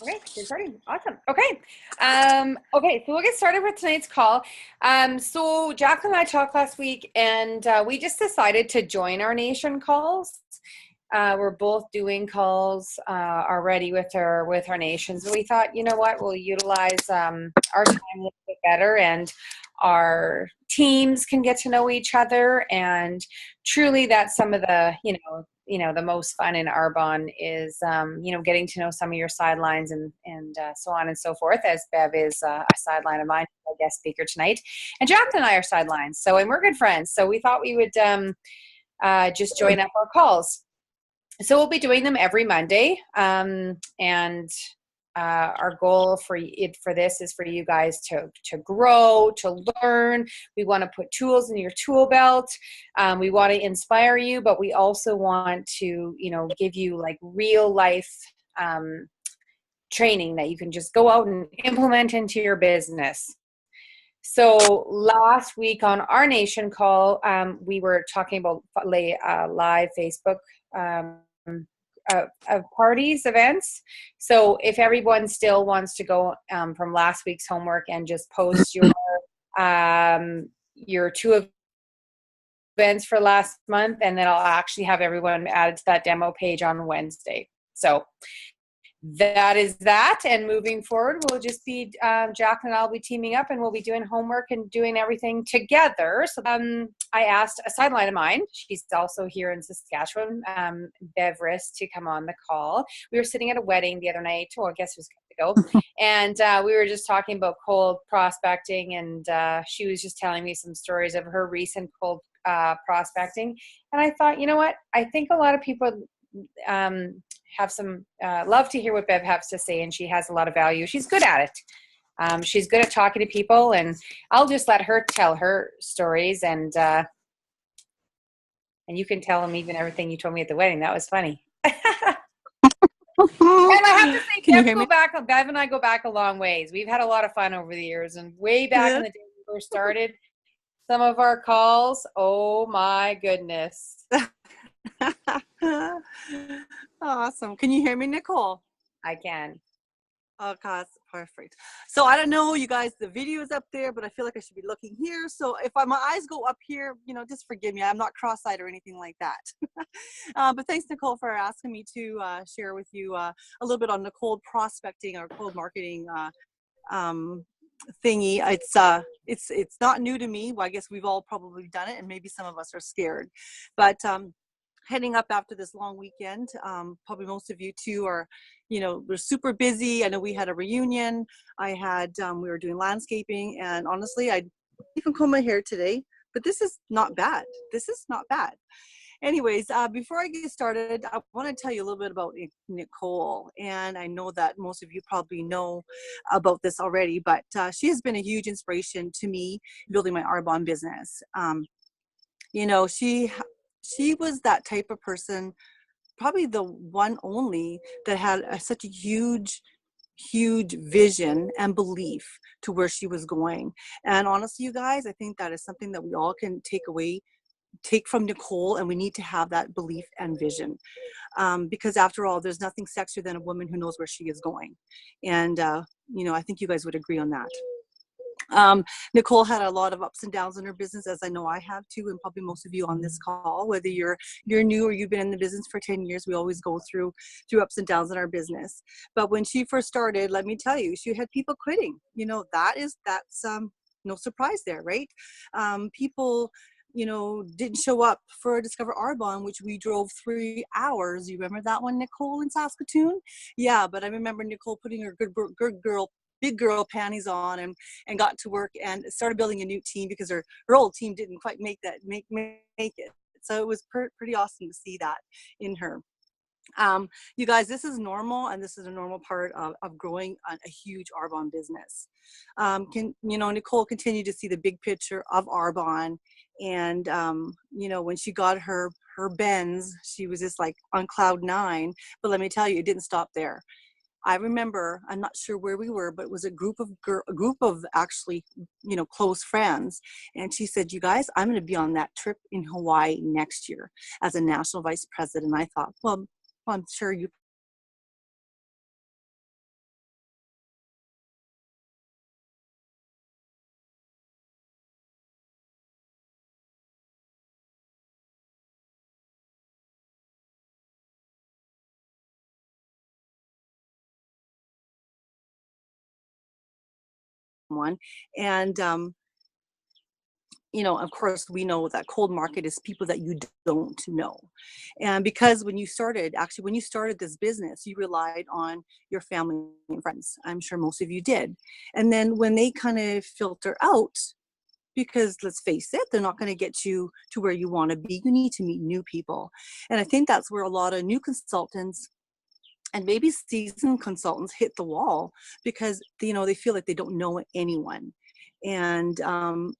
Okay, you're starting. Awesome. Okay. Okay, so we'll get started with tonight's call. So Jacqueline and I talked last week, and we just decided to join our nation calls. We're both doing calls already with our nations. We thought, you know what, we'll utilize our time a little bit better, and our teams can get to know each other. And truly, that's some of the the most fun in Arbonne is getting to know some of your sidelines and so on and so forth. As Bev is a sideline of mine, our guest speaker tonight, and Jacqueline and I are sidelines. So and we're good friends. So we thought we would just join up our calls. So we'll be doing them every Monday, and our goal for this is for you guys to grow, to learn. We want to put tools in your tool belt. We want to inspire you, but we also want to, give you like real life training that you can just go out and implement into your business. So last week on our nation call, we were talking about live Facebook parties, events. So if everyone still wants to go from last week's homework and just post your two events for last month, and then I'll actually have everyone added to that demo page on Wednesday. So that is that, and moving forward we'll just be Jacqueline and I'll be teaming up, and we'll be doing homework and doing everything together. So I asked a sideline of mine, she's also here in Saskatchewan, Bev Riss, to come on the call. We were sitting at a wedding the other night, well, guess who's going to go, and we were just talking about cold prospecting, and she was just telling me some stories of her recent cold prospecting, and I thought, you know what, I think a lot of people have some love to hear what Bev has to say, and she has a lot of value. She's good at it. She's good at talking to people, and I'll just let her tell her stories, and you can tell them even everything you told me at the wedding. That was funny. And I have to say, Bev and I go back a long ways. We've had a lot of fun over the years, and way back in the day when we first started, some of our calls, oh my goodness. Awesome. Can you hear me, Nicole? I can. Oh, God, perfect. So I don't know, you guys, the video is up there, but I feel like I should be looking here. So if my eyes go up here, just forgive me. I'm not cross-eyed or anything like that. But thanks, Nicole, for asking me to share with you a little bit on the cold prospecting or cold marketing thingy. It's not new to me. Well, I guess we've all probably done it, and maybe some of us are scared. But heading up after this long weekend, probably most of you too are, we're super busy. I know we had a reunion. We were doing landscaping, and honestly, I even comb my hair today, but this is not bad. Anyways, before I get started, I want to tell you a little bit about Nicole, and I know that most of you probably know about this already, but she has been a huge inspiration to me building my Arbonne business. She was that type of person, probably the one only that had such a huge vision and belief to where she was going. And honestly, you guys, I think that is something that we all can take from Nicole, and we need to have that belief and vision. Because after all, there's nothing sexier than a woman who knows where she is going. And, I think you guys would agree on that. Nicole had a lot of ups and downs in her business, as I know I have too, and probably most of you on this call, whether you're new or you've been in the business for 10 years, we always go through ups and downs in our business. But when she first started, let me tell you, she had people quitting. That's no surprise there, right? People didn't show up for Discover Arbonne, which we drove 3 hours. You remember that one, Nicole, in Saskatoon? Yeah, but I remember Nicole putting her big girl panties on and got to work and started building a new team, because her old team didn't quite make it. So it was pretty awesome to see that in her. You guys, this is normal, and this is a normal part of growing a huge Arbonne business. Nicole continued to see the big picture of Arbonne, and when she got her Benz, she was just like on cloud 9. But let me tell you, it didn't stop there. I remember, I'm not sure where we were, but it was a group of actually, close friends. And she said, you guys, I'm going to be on that trip in Hawaii next year as a national vice president. I thought, well, I'm sure you someone. And you know, of course, we know that cold market is people that you don't know. And because when you started, actually, when you started this business, you relied on your family and friends. I'm sure most of you did. And then when they kind of filter out, because let's face it, they're not going to get you to where you want to be. You need to meet new people. And I think that's where a lot of new consultants and maybe seasoned consultants hit the wall because, you know, they feel like they don't know anyone. And,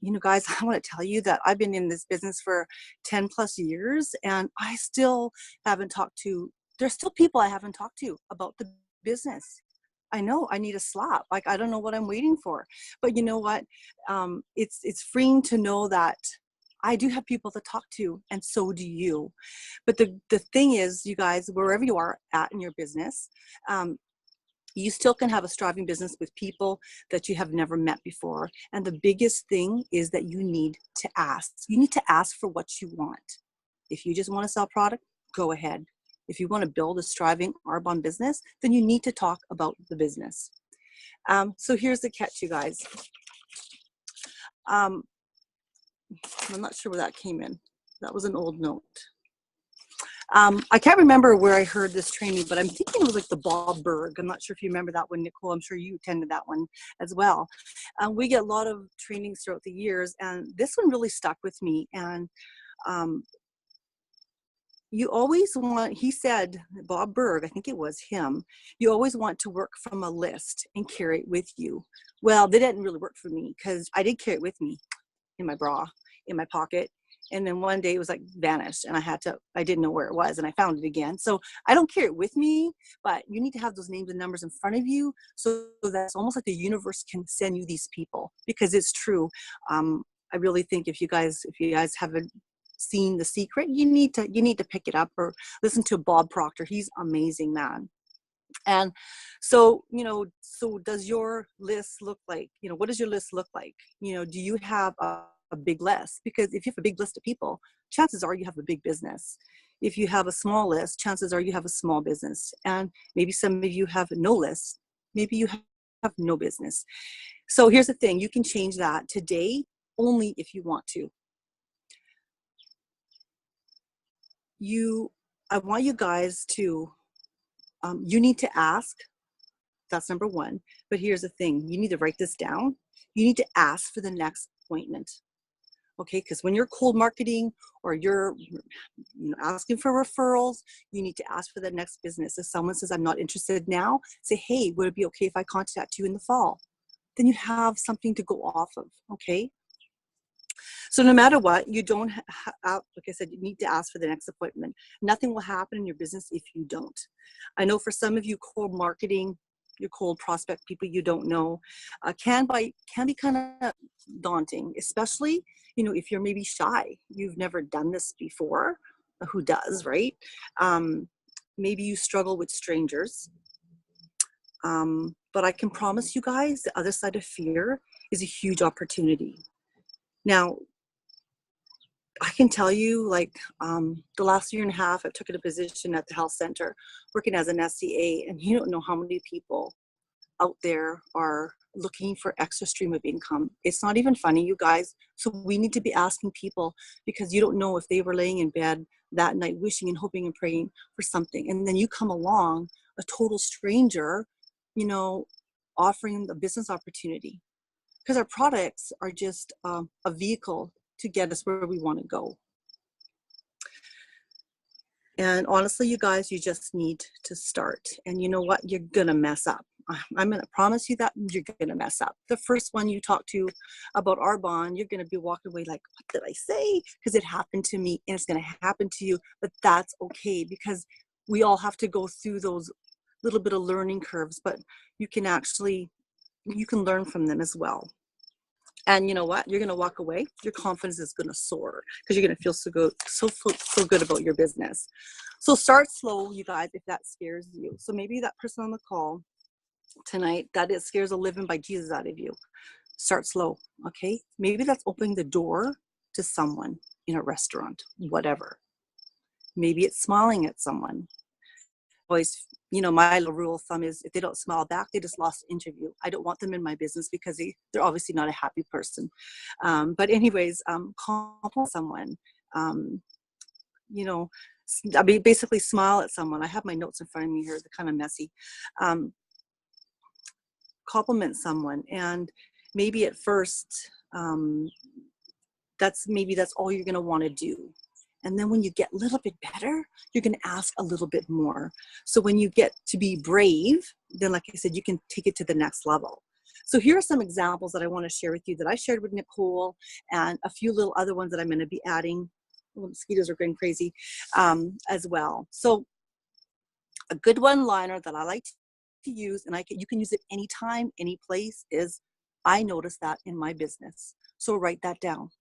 you know, guys, I want to tell you that I've been in this business for 10 plus years and I still haven't talked to, there's still people I haven't talked to about the business. I know I need a slap. Like, I don't know what I'm waiting for, but you know what? It's freeing to know that I do have people to talk to, and so do you. But the thing is, you guys, wherever you are at in your business, you still can have a striving business with people that you have never met before. And the biggest thing is that you need to ask. You need to ask for what you want. If you just want to sell product, go ahead. If you want to build a striving Arbonne business, then you need to talk about the business. So here's the catch, you guys. I'm not sure where that came in. That was an old note. I can't remember where I heard this training, but I'm thinking it was like the Bob Burg. I'm not sure if you remember that one, Nicole. I'm sure you attended that one as well. We get a lot of trainings throughout the years, and this one really stuck with me. And you always want, he said, Bob Burg, I think it was him, you always want to work from a list and carry it with you. Well, that didn't really work for me because I did carry it with me in my bra, in my pocket. And then one day it was like vanished and I didn't know where it was and I found it again. So I don't carry it with me, but you need to have those names and numbers in front of you so that's almost like the universe can send you these people, because it's true. I really think if you guys haven't seen The Secret, you need to pick it up or listen to Bob Proctor. He's amazing, man. And so, you know, so does your list look like, you know, what does your list look like? You know, do you have a big list? Because if you have a big list of people, chances are you have a big business. If you have a small list, chances are you have a small business. And maybe some of you have no list. Maybe you have no business. So here's the thing, you can change that today only if you want to. I want you guys to, you need to ask. That's number one. But here's the thing, you need to write this down. You need to ask for the next appointment. Okay, because when you're cold marketing or you're asking for referrals, you need to ask for the next business. If someone says, I'm not interested now, say, hey, would it be okay if I contact you in the fall? Then you have something to go off of, okay? So no matter what, you don't like I said, you need to ask for the next appointment. Nothing will happen in your business if you don't. I know for some of you, cold marketing, your cold prospect people you don't know, can be kind of daunting, especially, you know, if you're maybe shy. You've never done this before. Who does, right? Maybe you struggle with strangers. But I can promise you guys, the other side of fear is a huge opportunity. Now, I can tell you, like, the last year and a half, I took a position at the health center working as an SCA, and you don't know how many people out there are looking for extra stream of income. It's not even funny, you guys. So we need to be asking people, because you don't know if they were laying in bed that night wishing and hoping and praying for something. And then you come along, a total stranger, you know, offering a business opportunity. Because our products are just a vehicle to get us where we want to go. And honestly, you guys, you just need to start. And you know what? You're going to mess up. I'm going to promise you that you're going to mess up. The first one you talk to about Arbonne, you're going to be walking away like, what did I say? Because it happened to me and it's going to happen to you. But that's okay, because we all have to go through those little bit of learning curves, but you can learn from them as well. And you know what? You're going to walk away. Your confidence is going to soar because you're going to feel so good about your business. So start slow, you guys, if that scares you. So maybe that person on the call tonight, that it scares the living by Jesus out of you. Start slow, okay? Maybe that's opening the door to someone in a restaurant, whatever. Maybe it's smiling at someone. Always my little rule of thumb is if they don't smile back, they just lost the interview. I don't want them in my business because they're obviously not a happy person. But anyways, compliment someone, I mean, basically smile at someone. I have my notes in front of me here. They're kind of messy. Compliment someone. And maybe at first, that's all you're going to want to do. And then when you get a little bit better, you're going to ask a little bit more. So when you get to be brave, then like I said, you can take it to the next level. So here are some examples that I want to share with you that I shared with Nicole, and a few little other ones that I'm going to be adding. Oh, mosquitoes are going crazy as well. So a good one-liner that I like to use, and you can use it anytime, any place, is I noticed that in my business. So write that down.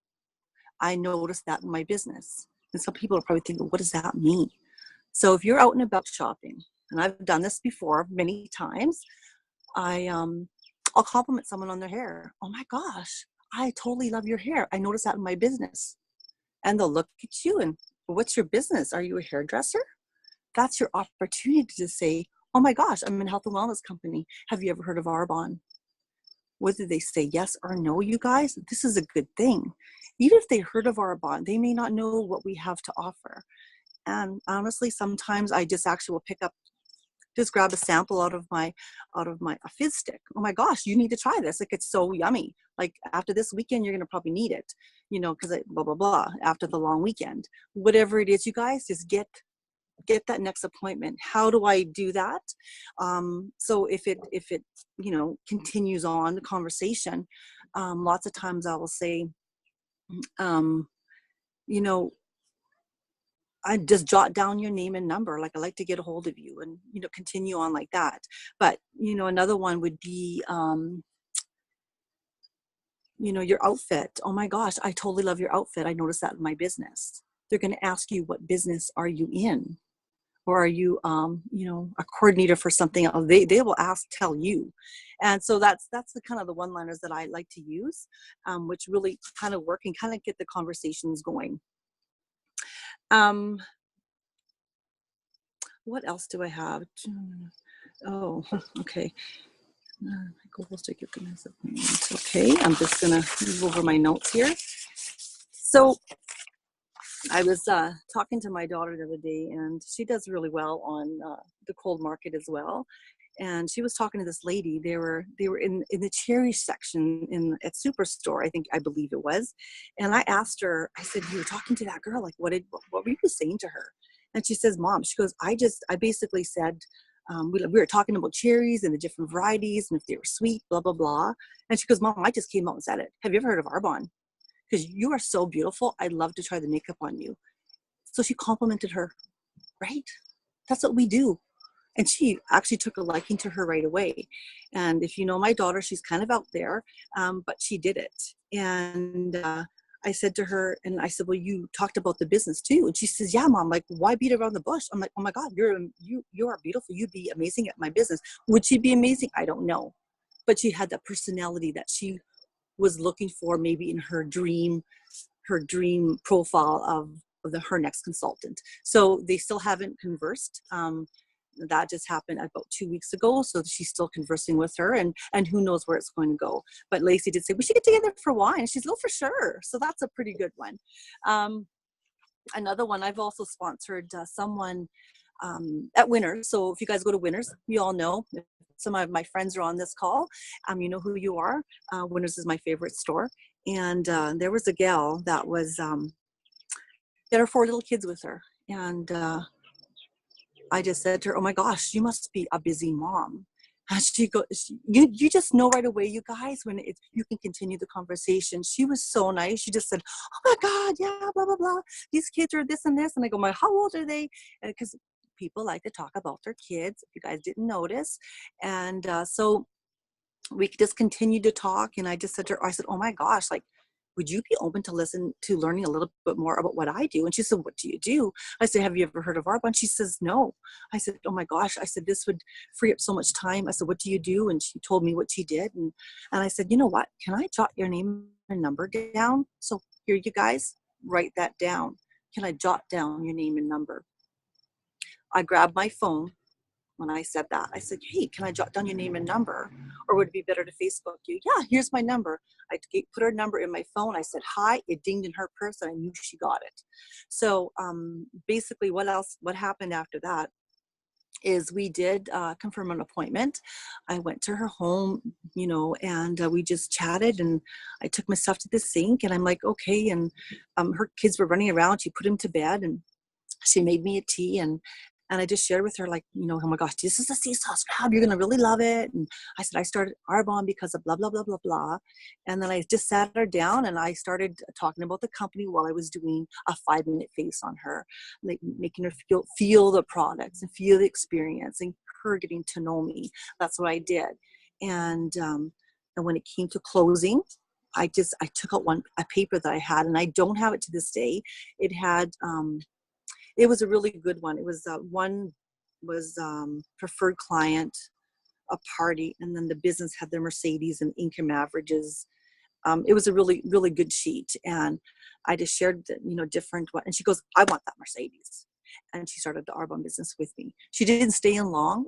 I noticed that in my business. And some people are probably thinking, what does that mean? So if you're out and about shopping, and I've done this before many times, I'll compliment someone on their hair. Oh my gosh, I totally love your hair. I noticed that in my business. And they'll look at you and, what's your business? Are you a hairdresser? That's your opportunity to say, oh my gosh, I'm in a health and wellness company. Have you ever heard of Arbonne? Whether they say yes or no, you guys, this is a good thing. Even if they heard of Arbonne, they may not know what we have to offer. And honestly, sometimes I just actually will just grab a sample out of my a fizz stick. Oh my gosh, you need to try this. Like, it's so yummy. Like, after this weekend, you're going to probably need it, because blah, blah, blah, after the long weekend. Whatever it is, you guys, just get that next appointment. How do I do that? So if it continues on the conversation, lots of times I will say, I just jot down your name and number. Like, I like to get a hold of you, and continue on like that. But another one would be your outfit. Oh my gosh, I totally love your outfit. I noticed that in my business. They're going to ask you, what business are you in? Or are you, a coordinator for something else? They will tell you. And so that's the kind of the one-liners that I like to use, which really kind of work and kind of get the conversations going. What else do I have? Oh, okay. My goals to get the next appointment. Okay, I'm just gonna move over my notes here. So I was talking to my daughter the other day, and she does really well on the cold market as well. And she was talking to this lady. They were in the cherry section at Superstore, I believe it was. And I asked her, I said, you were talking to that girl, like, what were you saying to her? And she says, Mom, she goes, I basically said, we were talking about cherries and the different varieties and if they were sweet, blah, blah, blah. And she goes, Mom, I just came out and said it. Have you ever heard of Arbonne? Because you are so beautiful. I'd love to try the makeup on you. So she complimented her, right? That's what we do. And she actually took a liking to her right away. And if you know my daughter, she's kind of out there, but she did it. And I said to her, and I said, well, you talked about the business too. And she says, yeah, Mom, like, why beat around the bush? I'm like, oh my God, you are beautiful. You'd be amazing at my business. Would she be amazing? I don't know. But she had that personality that she was looking for, maybe in her dream profile of her next consultant. So they still haven't conversed. That just happened about 2 weeks ago. So she's still conversing with her, and who knows where it's going to go. But Lacey did say, we should get together for wine. She's, oh, for sure. So that's a pretty good one. Another one, I've also sponsored someone at Winners. So if you guys go to Winners, you all know, if some of my friends are on this call, you know who you are. Winners is my favorite store. And there was a gal that was, had her 4 little kids with her. And I just said to her, oh my gosh, you must be a busy mom. And she goes, you just know right away, you guys, when you can continue the conversation. She was so nice. She just said, oh my God, yeah, blah, blah, blah. These kids are this and this. And I go, how old are they? Because people like to talk about their kids, if you guys didn't notice. And so we just continued to talk. And I just said to her, I said, oh my gosh, like, would you be open to learning a little bit more about what I do? And she said, what do you do? I said, have you ever heard of Arbonne? She says, no. I said, oh my gosh. I said, this would free up so much time. I said, what do you do? And she told me what she did. And I said, you know what? Can I jot your name and number down? So here, you guys, write that down. Can I jot down your name and number? I grabbed my phone, when I said that. I said, hey, can I jot down your name and number? Or would it be better to Facebook you? Yeah, here's my number. I put her number in my phone. I said, hi. It dinged in her purse and I knew she got it. So basically what happened after that is we did confirm an appointment. I went to her home, and we just chatted, and I took my stuff to the sink, and I'm like, okay. And her kids were running around. She put him to bed, and she made me a tea, and I just shared with her, like, oh my gosh, this is a sea sauce crab. You're going to really love it. And I said, I started Arbonne because of blah, blah, blah, blah, blah. And then I just sat her down and I started talking about the company while I was doing a 5-minute face on her, like making her feel the products and feel the experience and her getting to know me. That's what I did. And when it came to closing, I took out a paper that I had, and I don't have it to this day. It had, it was a really good one. It was one was preferred client, a party, and then the business had their Mercedes and income averages. It was a really, really good sheet. And I just shared, different one. And she goes, I want that Mercedes. And she started the Arbonne business with me. She didn't stay in long,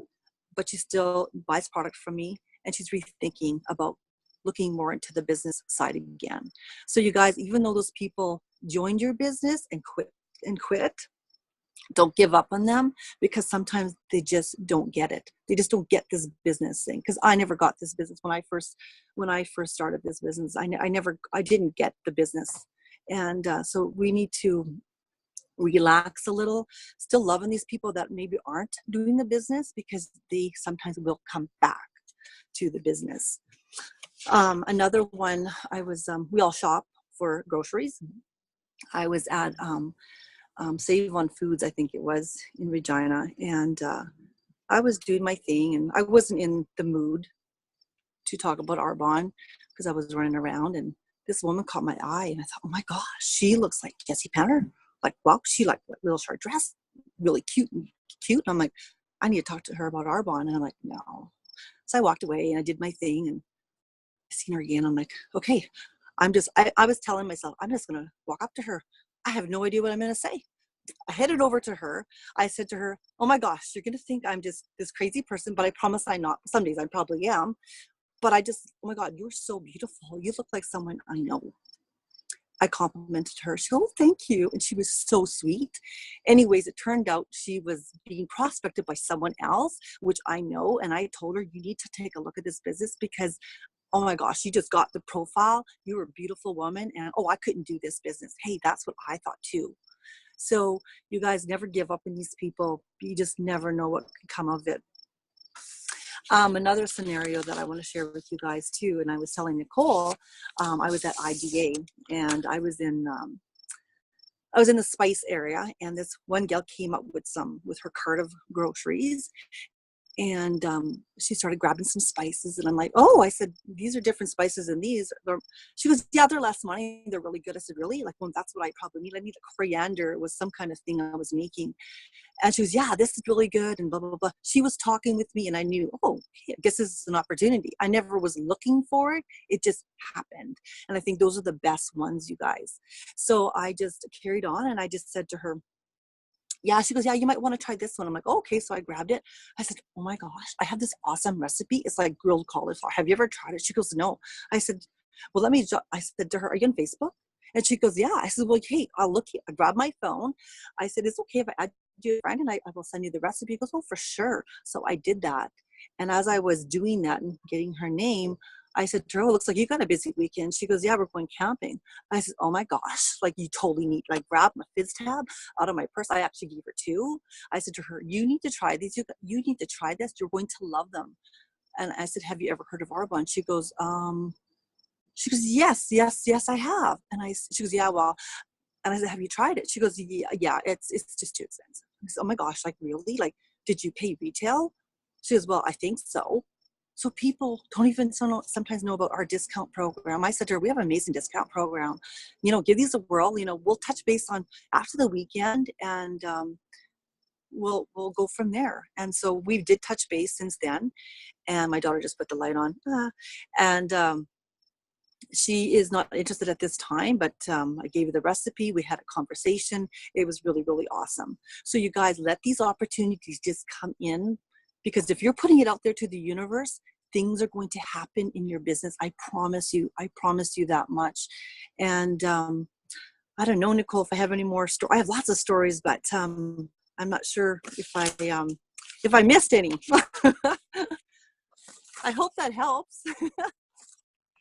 but she still buys product from me. And she's rethinking about looking more into the business side again. So you guys, even though those people joined your business and quit, don't give up on them, because sometimes they just don't get it. They just don't get this business thing. Because I never got this business when I first started this business. I didn't get the business, and so we need to relax a little. Still loving these people that maybe aren't doing the business, because they sometimes will come back to the business. Another one, I was we all shop for groceries. I was at Save on Foods, I think it was, in Regina. And I was doing my thing, and I wasn't in the mood to talk about Arbonne because I was running around, and this woman caught my eye, and I thought, oh my gosh, she looks like Jessie Penner. Like, wow, she like a little short dress, really cute. And I'm like, I need to talk to her about Arbonne. And I'm like, no. So I walked away and I did my thing, and I seen her again. I'm like, okay, I was telling myself, I'm just going to walk up to her. I have no idea what I'm going to say. I headed over to her. I said to her, oh my gosh, you're going to think I'm just this crazy person, but I promise I'm not. Some days I probably am. But oh my God, you're so beautiful. You look like someone I know. I complimented her. She goes, oh, thank you. And she was so sweet. Anyways, it turned out she was being prospected by someone else, which I know. And I told her, you need to take a look at this business, because oh my gosh, you just got the profile. You're a beautiful woman. And I couldn't do this business. Hey, that's what I thought too. So you guys never give up on these people. You just never know what can come of it. Another scenario that I want to share with you guys too, and I was telling Nicole, I was at IGA, and I was in the spice area, and this one gal came up with her cart of groceries. And she started grabbing some spices, and I'm like, oh, I said, these are different spices than these. She goes, yeah, they're less money. They're really good. I said, really? Like, well, that's what I probably need. I need a coriander. It was some kind of thing I was making. And she goes, yeah, this is really good, and blah, blah, blah. She was talking with me, and I knew, I guess this is an opportunity. I never was looking for it. It just happened. And I think those are the best ones, you guys. So I just carried on, and I just said to her, yeah, she goes, yeah, you might want to try this one. I'm like, okay. So I grabbed it. I said, oh my gosh, I have this awesome recipe. It's like grilled cauliflower. Have you ever tried it? She goes, no. I said, well, I said to her, are you on Facebook? And she goes, yeah. I said, well, hey, I'll look here. I grabbed my phone. I said, it's okay if I add you a friend, and I will send you the recipe. He goes, oh, for sure. So I did that. And as I was doing that and getting her name, I said to her, oh, looks like you got a busy weekend. She goes, yeah, we're going camping. I said, oh my gosh, like you totally need, like grab my fizz tab out of my purse. I actually gave her 2. I said to her, you need to try these. You need to try this. You're going to love them. And I said, have you ever heard of Arbonne? She goes, yes, I have. And she goes, yeah, well, and I said, have you tried it? She goes, yeah, it's just too expensive. I said, oh my gosh, like really? Like, did you pay retail? She goes, well, I think so. So people don't even sometimes know about our discount program. I said to her, we have an amazing discount program. Give these a whirl. We'll touch base on after the weekend, and we'll go from there. And so we did touch base since then. And my daughter just put the light on. And she is not interested at this time, but I gave her the recipe. We had a conversation. It was really, really awesome. So you guys, let these opportunities just come in. Because if you're putting it out there to the universe, things are going to happen in your business. I promise you that much. And I don't know, Nicole, if I have any more stories. I have lots of stories, but I'm not sure if I missed any. I hope that helps.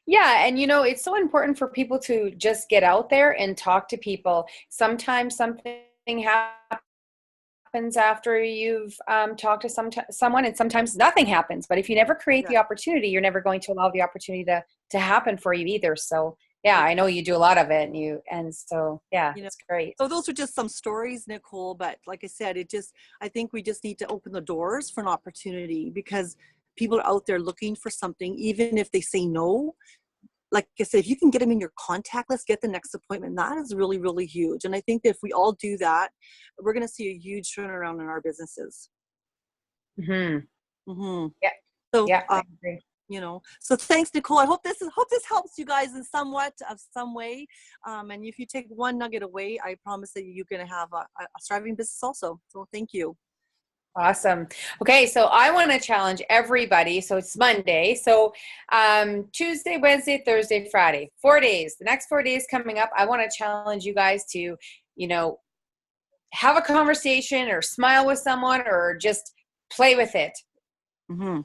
Yeah, and it's so important for people to just get out there and talk to people. Sometimes something happens after you've talked to someone, and sometimes nothing happens. But if you never create the opportunity, you're never going to allow the opportunity to happen for you either. So yeah, I know you do a lot of it, and so yeah, it's great. So those are just some stories, Nicole. But like I said, I think we just need to open the doors for an opportunity, because people are out there looking for something, even if they say no. Like I said, if you can get them in your contact list, get the next appointment. That is really, really huge. And I think that if we all do that, we're going to see a huge turnaround in our businesses. Mm-hmm. Mm-hmm. Yeah. So, yeah, I agree. So thanks, Nicole. I hope this helps you guys in some way. And if you take one nugget away, I promise that you're going to have a thriving business also. So thank you. Awesome. Okay, so I want to challenge everybody. So it's Monday. So Tuesday, Wednesday, Thursday, Friday, 4 days. The next 4 days coming up, I want to challenge you guys to, have a conversation or smile with someone or just play with it. Mm-hmm.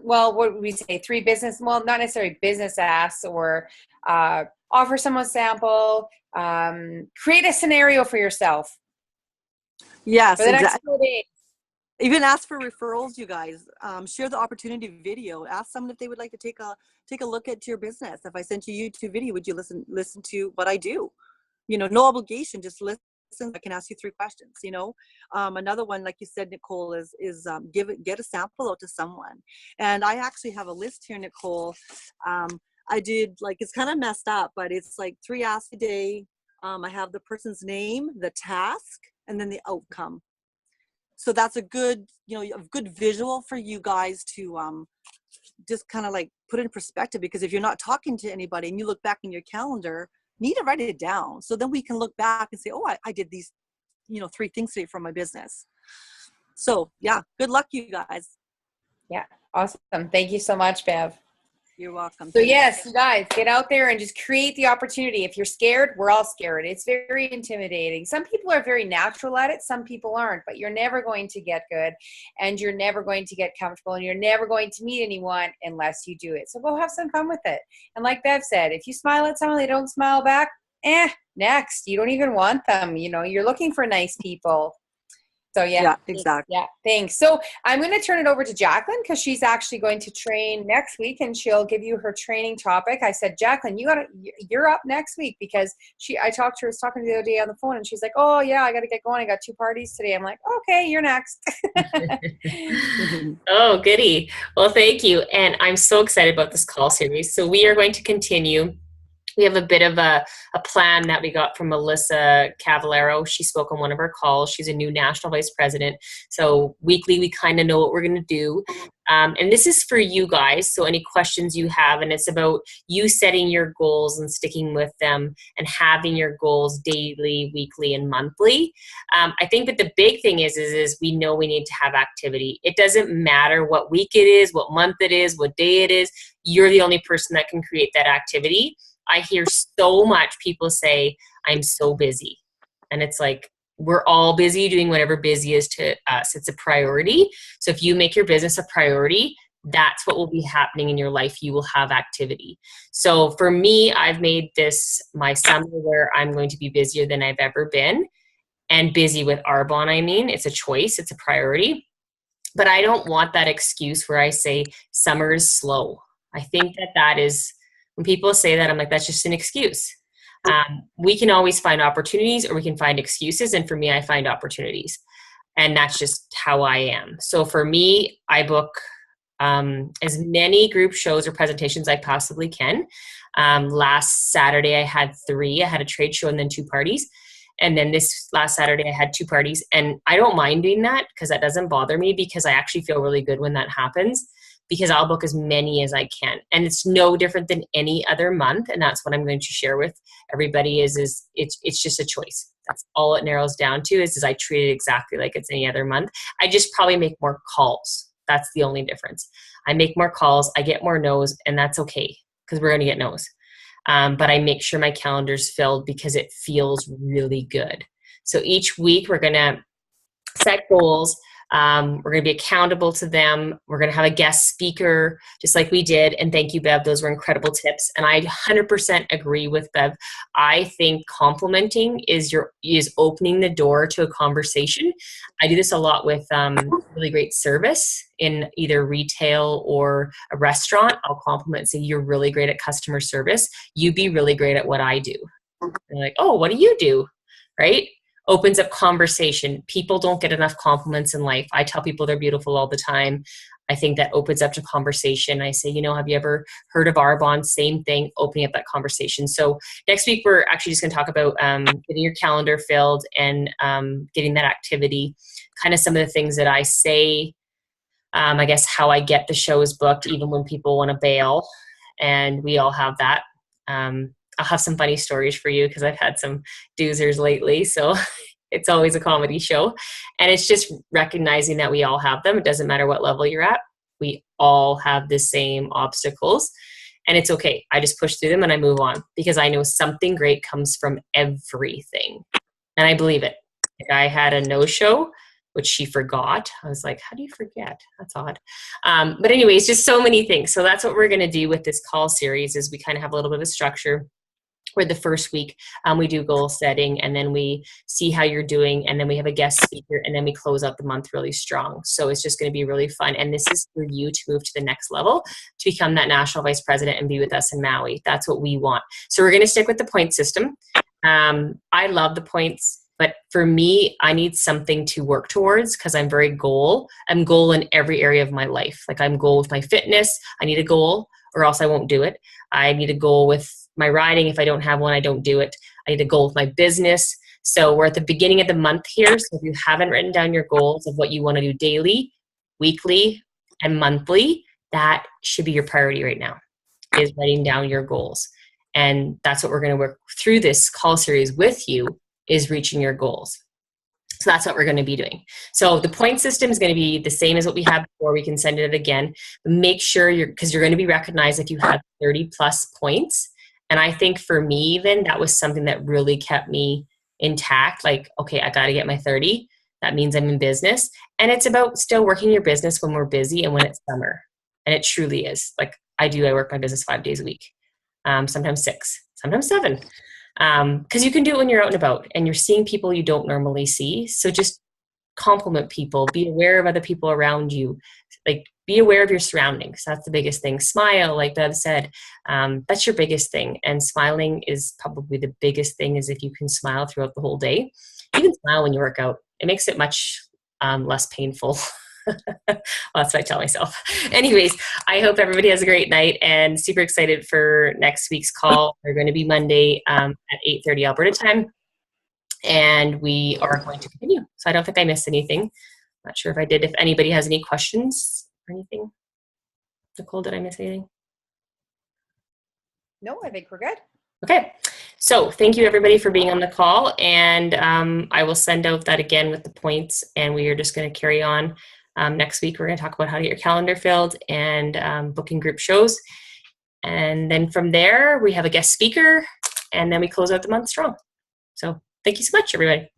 Well, what would we say? Not necessarily business asks, or offer someone a sample, create a scenario for yourself. Yes, for the next 4 days. Even ask for referrals, you guys. Share the opportunity video. Ask someone if they would like to take a look at your business. If I sent you a YouTube video, would you listen to what I do? No obligation, just listen. I can ask you 3 questions. Another one, like you said, Nicole, is get a sample out to someone. And I actually have a list here, Nicole. I did, it's kind of messed up, but it's 3 asks a day. I have the person's name, the task, and then the outcome. So that's a good visual for you guys to just kind of put in perspective, because if you're not talking to anybody and you look back in your calendar, you need to write it down. So then we can look back and say, oh, I did these, 3 things today for my business. So yeah, good luck, you guys. Yeah. Awesome. Thank you so much, Bev. You're welcome. So yes, you guys, get out there and just create the opportunity. If you're scared, we're all scared. It's very intimidating. Some people are very natural at it. Some people aren't, but you're never going to get good, and you're never going to get comfortable, and you're never going to meet anyone unless you do it. So go have some fun with it. And like Bev said, if you smile at someone, they don't smile back, next. You don't even want them. You're looking for nice people. So yeah, exactly. Yeah, thanks. So I'm going to turn it over to Jacqueline, because she's actually going to train next week, and she'll give you her training topic. I said, Jacqueline, you're up next week, because I was talking to her the other day on the phone, and she's like, oh yeah, I got to get going. I got 2 parties today. I'm like, okay, you're next. Oh, goody. Well, thank you. And I'm so excited about this call series. So we are going to continue. We have a bit of a plan that we got from Melissa Cavallero. She spoke on one of our calls. She's a new national vice president. So weekly, we kind of know what we're going to do. And this is for you guys. So any questions you have, and it's about you setting your goals and sticking with them and having your goals daily, weekly, and monthly. I think that the big thing is we know we need to have activity. It doesn't matter what week it is, what month it is, what day it is. You're the only person that can create that activity. I hear so much people say, I'm so busy. And it's we're all busy doing whatever busy is to us. It's a priority. So if you make your business a priority, that's what will be happening in your life. You will have activity. So for me, I've made this my summer where I'm going to be busier than I've ever been. And busy with Arbonne, I mean. It's a choice. It's a priority. But I don't want that excuse where I say summer is slow. I think that is... When people say that, I'm like, that's just an excuse. We can always find opportunities, or we can find excuses. And for me, I find opportunities. And that's just how I am. So for me, I book as many group shows or presentations I possibly can. Last Saturday, I had 3. I had a trade show and then 2 parties. And then this last Saturday, I had 2 parties. And I don't mind doing that, because that doesn't bother me, because I actually feel really good when that happens. because I'll book as many as I can. And it's no different than any other month. And that's what I'm going to share with everybody is it's just a choice. That's all it narrows down to is I treat it exactly like it's any other month. I just probably make more calls. That's the only difference. I make more calls, I get more no's, and that's okay because we're going to get no's. But I make sure my calendar's filled because it feels really good. So each week we're going to set goals. We're going to be accountable to them. We're going to have a guest speaker, just like we did. And thank you, Bev. Those were incredible tips. And I 100% agree with Bev. I think complimenting is opening the door to a conversation. I do this a lot with really great service in either retail or a restaurant. I'll compliment and say, you're really great at customer service. You be really great at what I do. And they're like, oh, what do you do? Right? Opens up conversation. People don't get enough compliments in life. I tell people they're beautiful all the time. I think that opens up to conversation. I say, have you ever heard of Arbonne? Same thing, opening up that conversation. So next week, we're actually just going to talk about getting your calendar filled and getting that activity, kind of some of the things that I say, I guess how I get the shows booked, even when people want to bail. And we all have that. I'll have some funny stories for you because I've had some doozers lately. So it's always a comedy show. And it's just recognizing that we all have them. It doesn't matter what level you're at. We all have the same obstacles. And it's okay. I just push through them and I move on because I know something great comes from everything. And I believe it. Like I had a no-show, which she forgot. I was like, how do you forget? That's odd. But anyways, just so many things. So that's what we're going to do with this call series is we kind of have a little bit of a structure where the first week we do goal setting and then we see how you're doing and then we have a guest speaker and then we close out the month really strong. So it's just going to be really fun. And this is for you to move to the next level, to become that national vice president and be with us in Maui. That's what we want. So we're going to stick with the point system. I love the points. But for me, I need something to work towards because I'm very goal. I'm goal in every area of my life. Like I'm goal with my fitness. I need a goal or else I won't do it. I need a goal with my writing. If I don't have one, I don't do it. I need a goal with my business. So we're at the beginning of the month here. So if you haven't written down your goals of what you want to do daily, weekly, and monthly, that should be your priority right now, is writing down your goals. And that's what we're going to work through this call series with you, is reaching your goals. So that's what we're going to be doing. So the point system is going to be the same as what we had before. We can send it again. Make sure because you're going to be recognized if you had 30 plus points. And I think for me, even that was something that really kept me intact. Like, okay, I got to get my 30. That means I'm in business. And it's about still working your business when we're busy and when it's summer. And it truly is. Like I work my business 5 days a week. Sometimes 6, sometimes 7. Because you can do it when you're out and about and you're seeing people you don't normally see. So just compliment people, be aware of other people around you, like be aware of your surroundings. That's the biggest thing. Smile, like Bev said, that's your biggest thing. And smiling is probably the biggest thing, is if you can smile throughout the whole day. You can smile when you work out. It makes it much less painful. Well, that's what I tell myself. Anyways, I hope everybody has a great night and super excited for next week's call. We're going to be Monday at 8:30 Alberta time. And we are going to continue. So I don't think I missed anything. Not sure if I did. If anybody has any questions or anything. Nicole, did I miss anything? No, I think we're good. Okay. So thank you everybody for being on the call. And I will send out that again with the points. And we are just going to carry on. Next week, we're going to talk about how to get your calendar filled and booking group shows. And then from there, we have a guest speaker. And then we close out the month strong. So thank you so much, everybody.